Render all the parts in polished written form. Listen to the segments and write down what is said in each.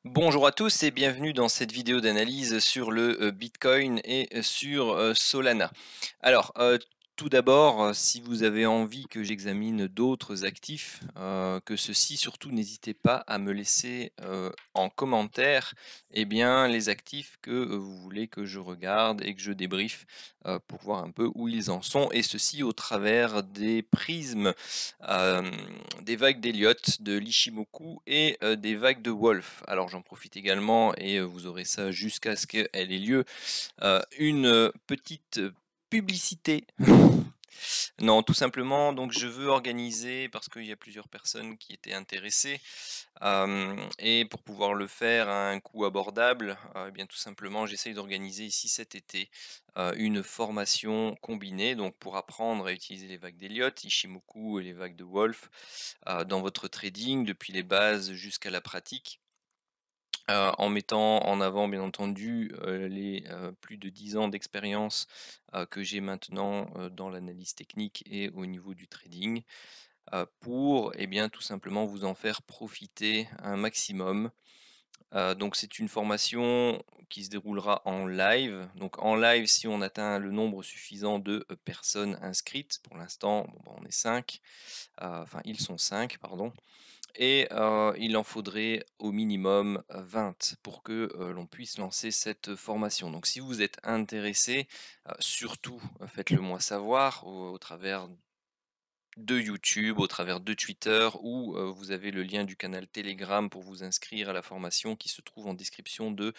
Bonjour à tous et bienvenue dans cette vidéo d'analyse sur le Bitcoin et sur Solana. Alors, tout d'abord, si vous avez envie que j'examine d'autres actifs que ceux-ci, surtout n'hésitez pas à me laisser en commentaire les actifs que vous voulez que je regarde et que je débriefe pour voir un peu où ils en sont, et ceci au travers des prismes euh, des vagues d'Elliott, de l'Ishimoku et des vagues de Wolf. Alors j'en profite également, et vous aurez ça jusqu'à ce qu'elle ait lieu, une petite publicité. Non, tout simplement, donc je veux organiser, parce qu'il y a plusieurs personnes qui étaient intéressées, et pour pouvoir le faire à un coût abordable, eh bien tout simplement, j'essaye d'organiser ici cet été une formation combinée, donc pour apprendre à utiliser les vagues d'Elliott, Ishimoku et les vagues de Wolf dans votre trading, depuis les bases jusqu'à la pratique. En mettant en avant, bien entendu, les plus de 10 ans d'expérience que j'ai maintenant dans l'analyse technique et au niveau du trading, pour tout simplement vous en faire profiter un maximum. Donc c'est une formation qui se déroulera en live. Donc en live, si on atteint le nombre suffisant de personnes inscrites, pour l'instant, on est 5, enfin ils sont 5, pardon. Et il en faudrait au minimum 20 pour que l'on puisse lancer cette formation. Donc si vous êtes intéressé, surtout faites-le moi savoir au travers de YouTube, au travers de Twitter, ou vous avez le lien du canal Telegram pour vous inscrire à la formation qui se trouve en description de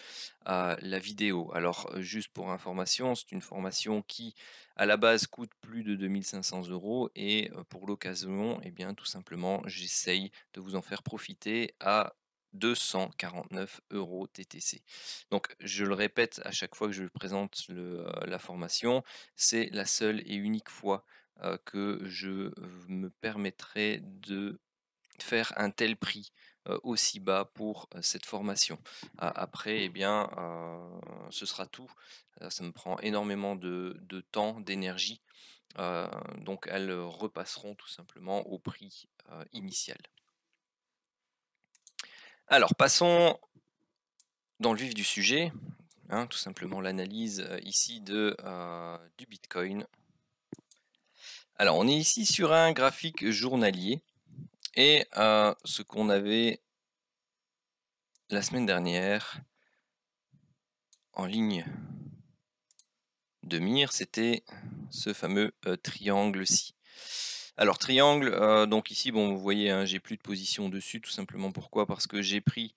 la vidéo. Alors juste pour information, c'est une formation qui à la base coûte plus de 2500 €, et pour l'occasion, tout simplement, j'essaye de vous en faire profiter à 249 € TTC. Donc je le répète à chaque fois que je présente la formation, c'est la seule et unique fois que je me permettrai de faire un tel prix aussi bas pour cette formation. Après, ce sera tout. Ça me prend énormément de temps, d'énergie. Donc elles repasseront tout simplement au prix initial. Alors, passons dans le vif du sujet, hein, tout simplement l'analyse ici du Bitcoin. Alors, on est ici sur un graphique journalier, et ce qu'on avait la semaine dernière en ligne de mire, c'était ce fameux triangle-ci. Alors triangle, donc ici, bon, vous voyez, hein, j'ai plus de position dessus, tout simplement. Pourquoi? Parce que j'ai pris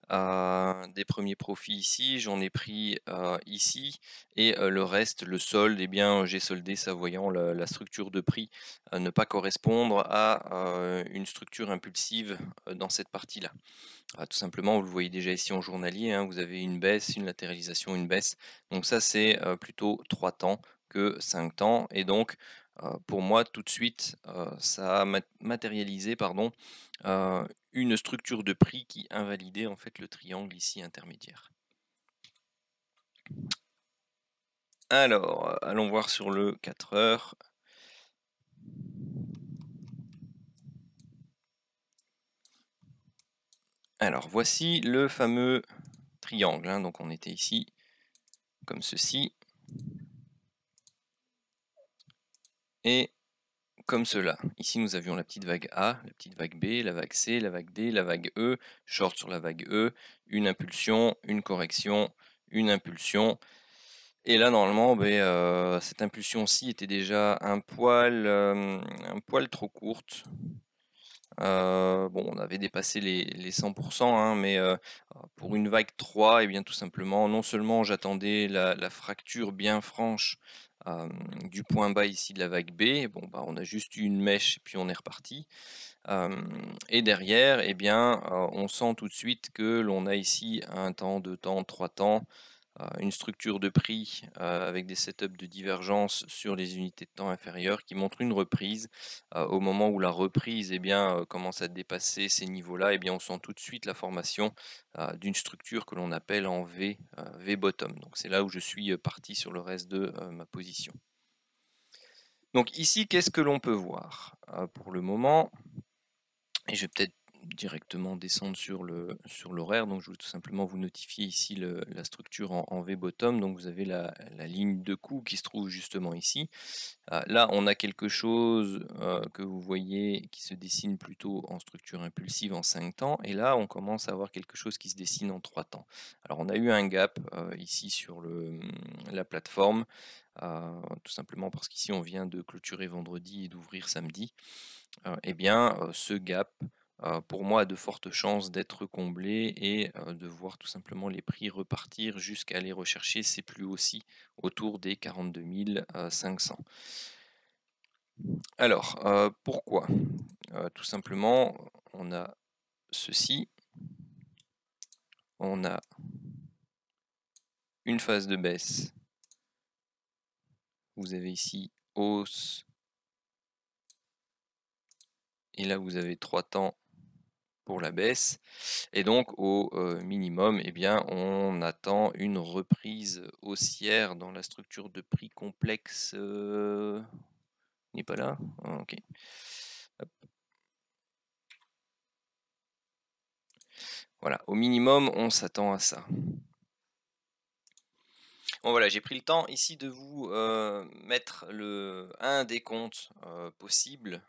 des premiers profits ici, j'en ai pris ici, et le reste, le solde, j'ai soldé ça, voyant la structure de prix ne pas correspondre à une structure impulsive dans cette partie-là. Tout simplement, vous le voyez déjà ici en journalier, hein, vous avez une baisse, une latéralisation, une baisse. Donc ça, c'est plutôt 3 temps que 5 temps. Et donc, pour moi, tout de suite, ça a matérialisé, pardon, une structure de prix qui invalidait en fait le triangle ici intermédiaire. Alors, allons voir sur le 4 heures. Alors, voici le fameux triangle, hein. Donc on était ici comme ceci, et comme cela. Ici, nous avions la petite vague A, la petite vague B, la vague C, la vague D, la vague E, short sur la vague E, une impulsion, une correction, une impulsion. Et là, normalement, cette impulsion-ci était déjà un poil trop courte. Bon, on avait dépassé les 100%, hein, mais pour une vague 3, tout simplement, non seulement j'attendais la fracture bien franche du point bas ici de la vague B, on a juste eu une mèche et puis on est reparti. Et derrière, on sent tout de suite que l'on a ici un temps, 2 temps, 3 temps, une structure de prix avec des setups de divergence sur les unités de temps inférieures qui montrent une reprise. Au moment où la reprise commence à dépasser ces niveaux-là, on sent tout de suite la formation d'une structure que l'on appelle en V, V bottom. Donc c'est là où je suis parti sur le reste de ma position. Donc ici, qu'est-ce que l'on peut voir pour le moment? Et je vais peut-être directement descendre sur l'horaire. Donc je vais tout simplement vous notifier ici la structure en V-bottom. Donc vous avez la ligne de coût qui se trouve justement ici. Là, on a quelque chose que vous voyez qui se dessine plutôt en structure impulsive en 5 temps. Et là, on commence à avoir quelque chose qui se dessine en 3 temps. Alors, on a eu un gap ici sur la plateforme, tout simplement parce qu'ici, on vient de clôturer vendredi et d'ouvrir samedi. Eh bien, ce gap, pour moi, a de fortes chances d'être comblé et de voir tout simplement les prix repartir jusqu'à aller rechercher ces plus hauts-ci autour des 42 500. Alors, pourquoi? Tout simplement, on a ceci. On a une phase de baisse. Vous avez ici hausse. Et là, vous avez 3 temps pour la baisse. Et donc, au minimum, eh bien, on attend une reprise haussière dans la structure de prix complexe. Il n'est pas là? Ah, ok. Hop. Voilà, au minimum, on s'attend à ça. Bon voilà, j'ai pris le temps ici de vous mettre un des comptes possibles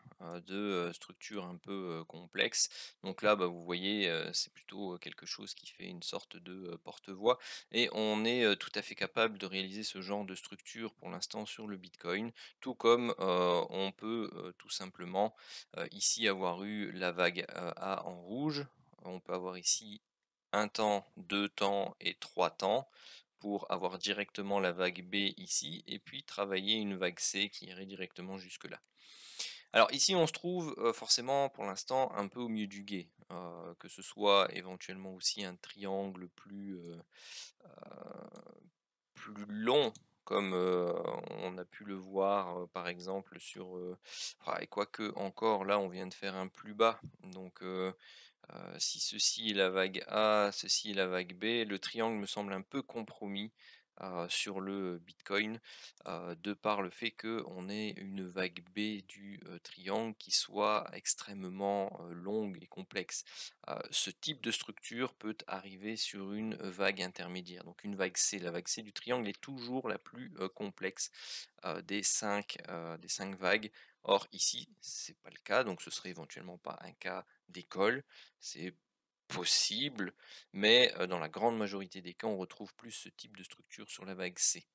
de structures un peu complexes. Donc là, bah, vous voyez, c'est plutôt quelque chose qui fait une sorte de porte-voix. Et on est tout à fait capable de réaliser ce genre de structure pour l'instant sur le Bitcoin. Tout comme on peut tout simplement ici avoir eu la vague A en rouge. On peut avoir ici un temps, 2 temps et 3 temps pour avoir directement la vague B ici et puis travailler une vague C qui irait directement jusque là. Alors ici on se trouve forcément pour l'instant un peu au milieu du gué, que ce soit éventuellement aussi un triangle plus long comme on a pu le voir par exemple sur et quoique encore là on vient de faire un plus bas, donc si ceci est la vague A, ceci est la vague B, le triangle me semble un peu compromis sur le Bitcoin, de par le fait qu'on ait une vague B du triangle qui soit extrêmement longue et complexe. Ce type de structure peut arriver sur une vague intermédiaire, donc une vague C. La vague C du triangle est toujours la plus complexe des 5 vagues. Or ici, c'est pas le cas, donc ce serait éventuellement pas un cas d'école, c'est possible, mais dans la grande majorité des cas, on retrouve plus ce type de structure sur la vague C.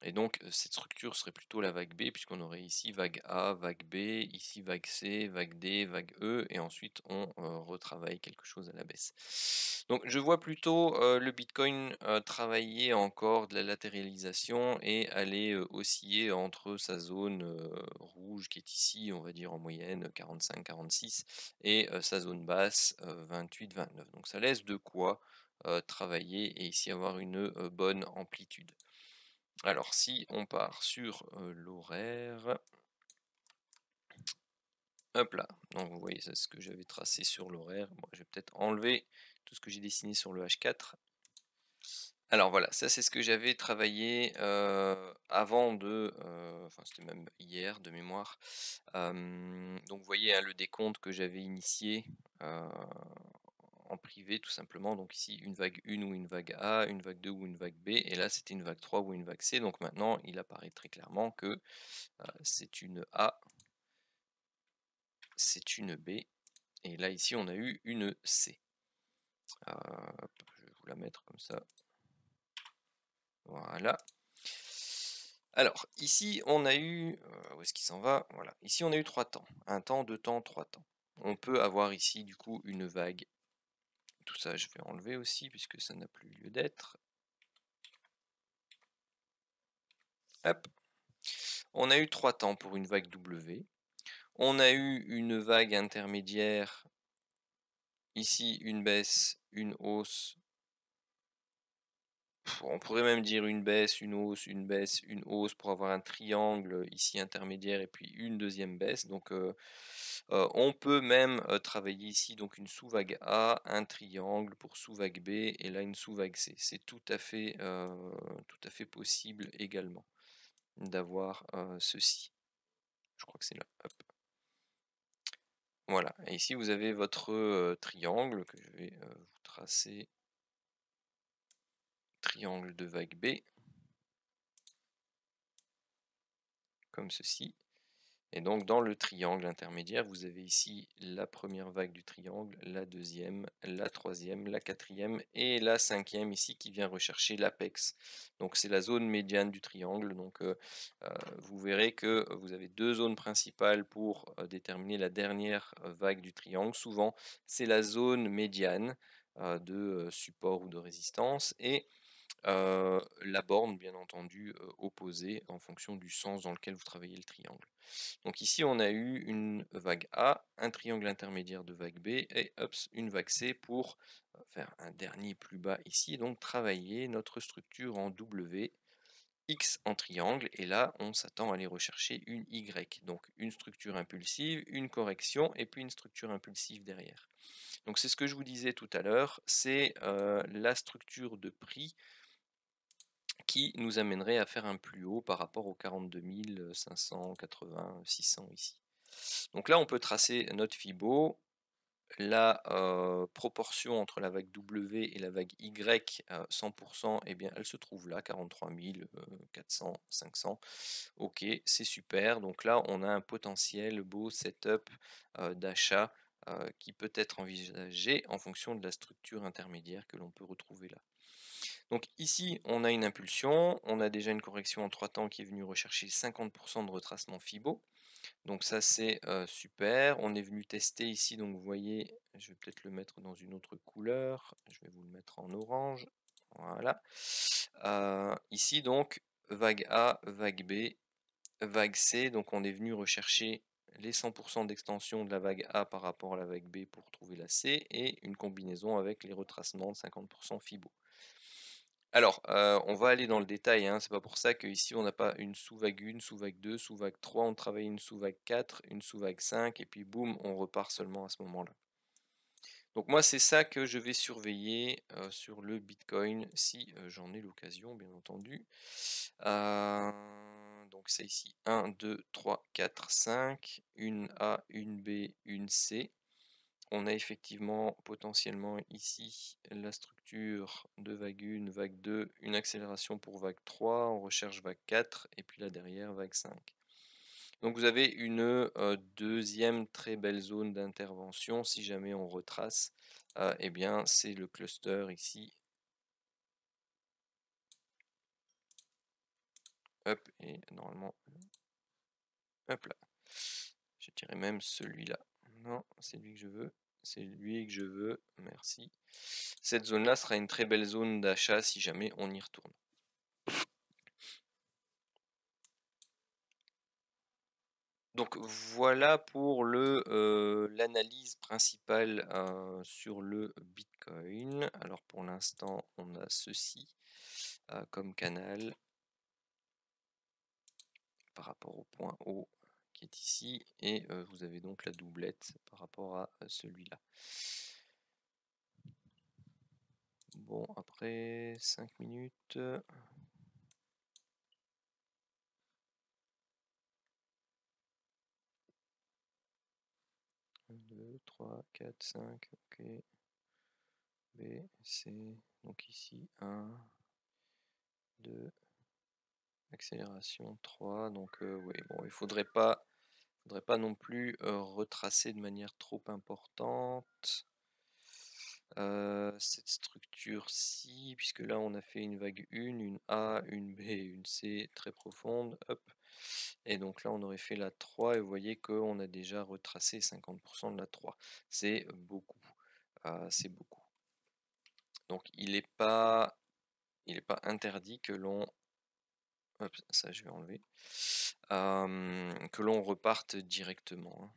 Et donc cette structure serait plutôt la vague B, puisqu'on aurait ici vague A, vague B, ici vague C, vague D, vague E, et ensuite on retravaille quelque chose à la baisse. Donc je vois plutôt le Bitcoin travailler encore de la latéralisation et aller osciller entre sa zone rouge qui est ici, on va dire en moyenne 45-46, et sa zone basse 28-29. Donc ça laisse de quoi travailler et ici avoir une bonne amplitude. Alors, si on part sur l'horaire, hop là, donc vous voyez, c'est ce que j'avais tracé sur l'horaire. Bon, je vais peut-être enlever tout ce que j'ai dessiné sur le H4. Alors voilà, ça c'est ce que j'avais travaillé avant enfin c'était même hier de mémoire. Donc vous voyez hein, le décompte que j'avais initié en privé tout simplement. Donc ici une vague 1 ou une vague A, une vague 2 ou une vague B, et là c'était une vague 3 ou une vague C. Donc maintenant il apparaît très clairement que c'est une A, c'est une B, et là ici on a eu une C. Je vais vous la mettre comme ça. Voilà. Alors, ici, on a eu... où est-ce qu'il s'en va? Voilà. Ici, on a eu 3 temps. 1 temps, 2 temps, 3 temps. On peut avoir ici, du coup, une vague. Tout ça, je vais enlever aussi, puisque ça n'a plus lieu d'être. Hop. On a eu 3 temps pour une vague W. On a eu une vague intermédiaire. Ici, une baisse, une hausse. On pourrait même dire une baisse, une hausse, une baisse, une hausse pour avoir un triangle ici intermédiaire et puis une deuxième baisse. Donc on peut même travailler ici donc une sous-vague A, un triangle pour sous-vague B et là une sous-vague C. C'est tout à fait possible également d'avoir ceci. Je crois que c'est là. Hop. Voilà, et ici vous avez votre triangle que je vais vous tracer, triangle de vague B, comme ceci. Et donc dans le triangle intermédiaire, vous avez ici la première vague du triangle, la deuxième, la troisième, la quatrième et la cinquième ici qui vient rechercher l'apex. Donc c'est la zone médiane du triangle. Donc vous verrez que vous avez deux zones principales pour déterminer la dernière vague du triangle. Souvent c'est la zone médiane de support ou de résistance et la borne bien entendu opposée en fonction du sens dans lequel vous travaillez le triangle. Donc ici, on a eu une vague A, un triangle intermédiaire de vague B et une vague C pour faire un dernier plus bas ici, donc travailler notre structure en W, X en triangle, et là, on s'attend à aller rechercher une Y, donc une structure impulsive, une correction, et puis une structure impulsive derrière. Donc c'est ce que je vous disais tout à l'heure, c'est la structure de prix qui nous amènerait à faire un plus haut par rapport aux 42 580, 600 ici. Donc là, on peut tracer notre Fibo. La proportion entre la vague W et la vague Y, 100%, eh bien, elle se trouve là, 43 400, 500. Ok, c'est super. Donc là, on a un potentiel beau setup d'achat qui peut être envisagé en fonction de la structure intermédiaire que l'on peut retrouver là. Donc ici, on a une impulsion, on a déjà une correction en 3 temps qui est venue rechercher 50% de retracement Fibo. Donc ça c'est super. On est venu tester ici, donc vous voyez, je vais peut-être le mettre dans une autre couleur. Je vais vous le mettre en orange. Voilà. Ici donc, vague A, vague B, vague C. Donc on est venu rechercher les 100% d'extension de la vague A par rapport à la vague B pour trouver la C et une combinaison avec les retracements de 50% Fibo. Alors, on va aller dans le détail, hein, c'est pas pour ça qu'ici on n'a pas une sous-vague 1, sous-vague 2, sous-vague 3, on travaille une sous-vague 4, une sous-vague 5, et puis boum, on repart seulement à ce moment-là. Donc moi, c'est ça que je vais surveiller sur le Bitcoin, si j'en ai l'occasion, bien entendu. Donc c'est ici 1, 2, 3, 4, 5, une A, une B, une C. On a effectivement potentiellement ici la structure de vague 1, vague 2, une accélération pour vague 3, on recherche vague 4 et puis là derrière vague 5. Donc vous avez une deuxième très belle zone d'intervention si jamais on retrace. Eh bien c'est le cluster ici. Hop, et normalement, hop là. Je dirais même celui-là. Non, c'est lui que je veux. C'est lui que je veux. Merci. Cette zone-là sera une très belle zone d'achat si jamais on y retourne. Donc voilà pour l'analyse principale sur le Bitcoin. Alors pour l'instant, on a ceci comme canal par rapport au point haut qui est ici, et vous avez donc la doublette par rapport à celui-là. Bon, après 5 minutes. 1, 2, 3, 4, 5, ok. B, C, donc ici 1, 2, accélération 3, donc oui, bon, il faudrait pas non plus retracer de manière trop importante cette structure-ci, puisque là on a fait une vague 1, une A, une B, une C très profonde, hop, et donc là on aurait fait la 3, et vous voyez qu'on a déjà retracé 50% de la 3. C'est beaucoup, c'est beaucoup. Donc il n'est pas interdit que l'on, hop, ça je vais enlever, que l'on reparte directement, hein.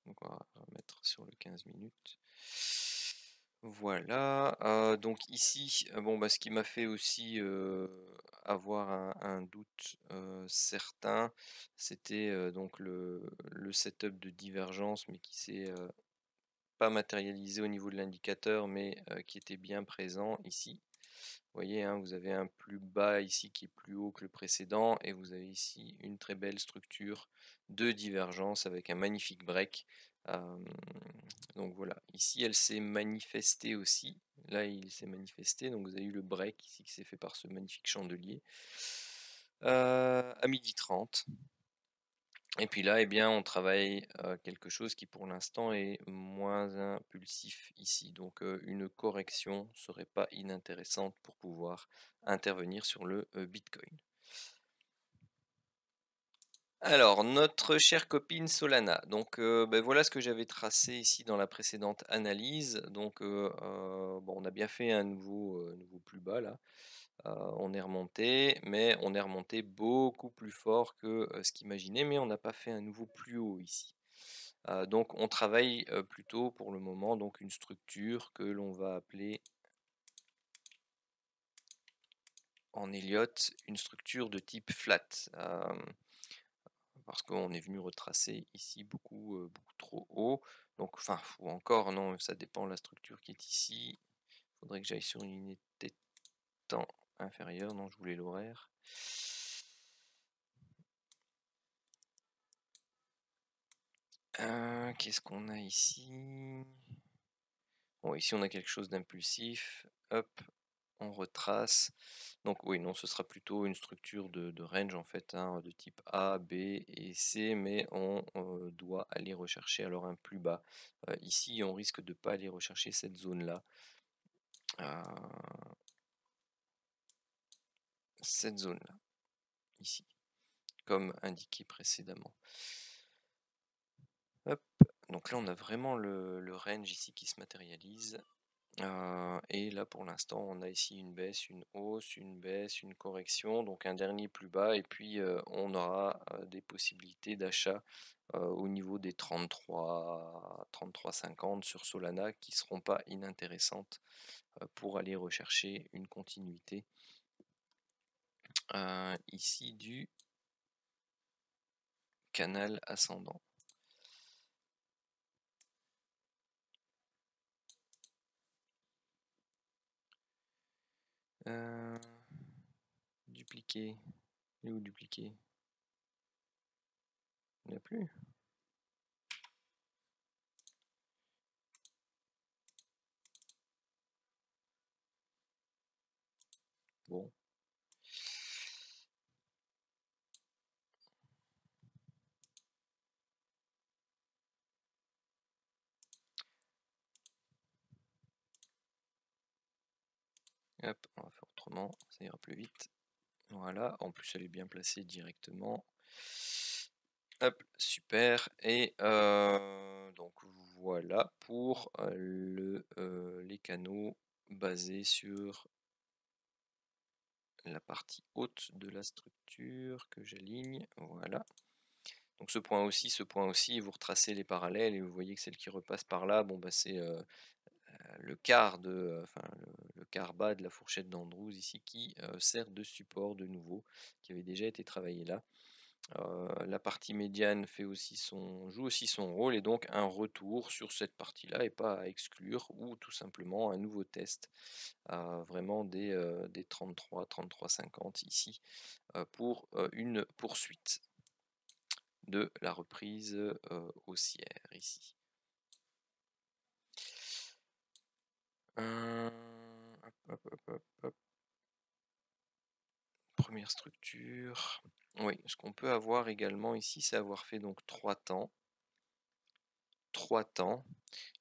Donc on va remettre sur le 15 minutes. Voilà, donc ici, bon, bah, ce qui m'a fait aussi avoir un doute certain, c'était donc le setup de divergence, mais qui s'est pas matérialisé au niveau de l'indicateur, mais qui était bien présent ici. Vous voyez, hein, vous avez un plus bas ici qui est plus haut que le précédent, et vous avez ici une très belle structure de divergence avec un magnifique break. Donc voilà, ici elle s'est manifestée aussi. Là il s'est manifesté, donc vous avez eu le break ici qui s'est fait par ce magnifique chandelier à 12h30. Et puis là, eh bien, on travaille quelque chose qui pour l'instant est moins impulsif ici. Donc une correction serait pas inintéressante pour pouvoir intervenir sur le Bitcoin. Alors, notre chère copine Solana. Donc ben voilà ce que j'avais tracé ici dans la précédente analyse. Donc bon, on a bien fait un nouveau plus bas là. On est remonté, mais on est remonté beaucoup plus fort que ce qu'imaginait, mais on n'a pas fait un nouveau plus haut ici. Donc on travaille plutôt pour le moment donc une structure que l'on va appeler en Elliott une structure de type flat, parce qu'on est venu retracer ici beaucoup trop haut. Donc enfin, ou encore non, ça dépend de la structure qui est ici. Il faudrait que j'aille sur une unité de temps inférieure. Non, je voulais l'horaire. Qu'est-ce qu'on a ici? Bon, ici on a quelque chose d'impulsif. Hop, on retrace. Donc oui, non, ce sera plutôt une structure de range en fait, hein, de type A, B et C, mais on doit aller rechercher alors un plus bas. Ici, on risque de ne pas aller rechercher cette zone-là. Cette zone-là, ici, comme indiqué précédemment. Hop. Donc là, on a vraiment le range ici qui se matérialise. Et là pour l'instant on a ici une baisse, une hausse, une baisse, une correction, donc un dernier plus bas, et puis on aura des possibilités d'achat au niveau des 33,50 sur Solana qui ne seront pas inintéressantes pour aller rechercher une continuité ici du canal ascendant. Dupliquer. Il est où dupliquer? Il n'y a plus. Bon. Hop, on va faire autrement, ça ira plus vite. Voilà, en plus elle est bien placée directement. Hop, super. Et donc voilà pour les canaux basés sur la partie haute de la structure que j'aligne. Voilà. Donc ce point aussi, vous retracez les parallèles et vous voyez que celle qui repasse par là, bon bah c'est le quart le quart bas de la fourchette d'Andrews ici qui sert de support de nouveau, qui avait déjà été travaillé là. La partie médiane joue aussi son rôle, et donc un retour sur cette partie-là et pas à exclure, ou tout simplement un nouveau test vraiment des 33,50 ici pour une poursuite de la reprise haussière ici. Hop. Première structure. Oui, ce qu'on peut avoir également ici, c'est avoir fait donc 3 temps. 3 temps.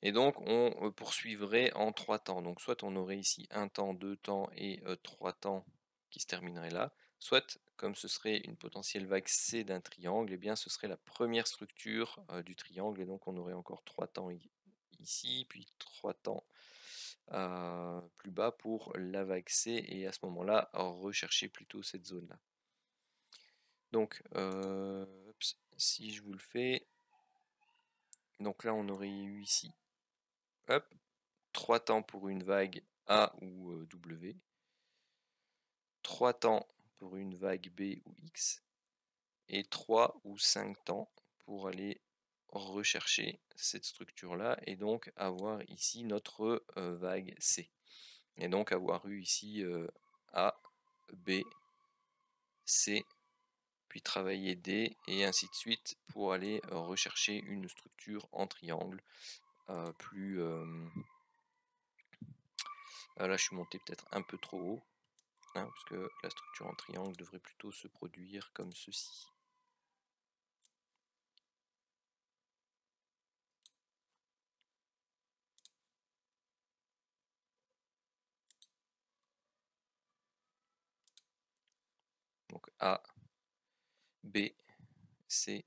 Et donc on poursuivrait en 3 temps. Donc soit on aurait ici 1 temps, 2 temps et 3 temps qui se termineraient là. Soit, comme ce serait une potentielle vague C d'un triangle, et bien ce serait la première structure du triangle. Et donc on aurait encore 3 temps ici, puis 3 temps plus bas pour la vague C. Et à ce moment-là, rechercher plutôt cette zone-là. Donc, si je vous le fais, donc là on aurait eu ici, hop, 3 temps pour une vague A ou W, 3 temps pour une vague B ou X, et 3 ou 5 temps pour aller rechercher cette structure-là, et donc avoir ici notre vague C. et donc avoir eu ici A, B, C, puis travailler D, et ainsi de suite pour aller rechercher une structure en triangle plus... là je suis monté peut-être un peu trop haut, hein, parce que la structure en triangle devrait plutôt se produire comme ceci. Donc A, B, C,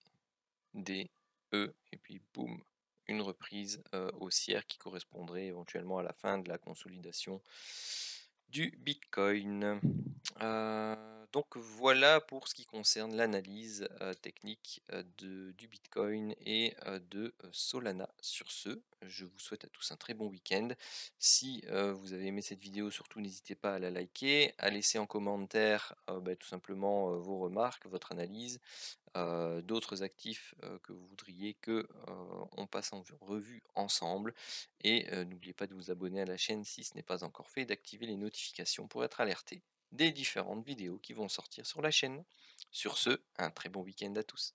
D, E, et puis boum, une reprise haussière qui correspondrait éventuellement à la fin de la consolidation du Bitcoin. Donc voilà pour ce qui concerne l'analyse technique du Bitcoin et de Solana. Sur ce, je vous souhaite à tous un très bon week-end. Si vous avez aimé cette vidéo, surtout n'hésitez pas à la liker, à laisser en commentaire tout simplement vos remarques, votre analyse, d'autres actifs que vous voudriez que on passe en revue ensemble, et n'oubliez pas de vous abonner à la chaîne si ce n'est pas encore fait, et d'activer les notifications pour être alerté des différentes vidéos qui vont sortir sur la chaîne. Sur ce, un très bon week-end à tous.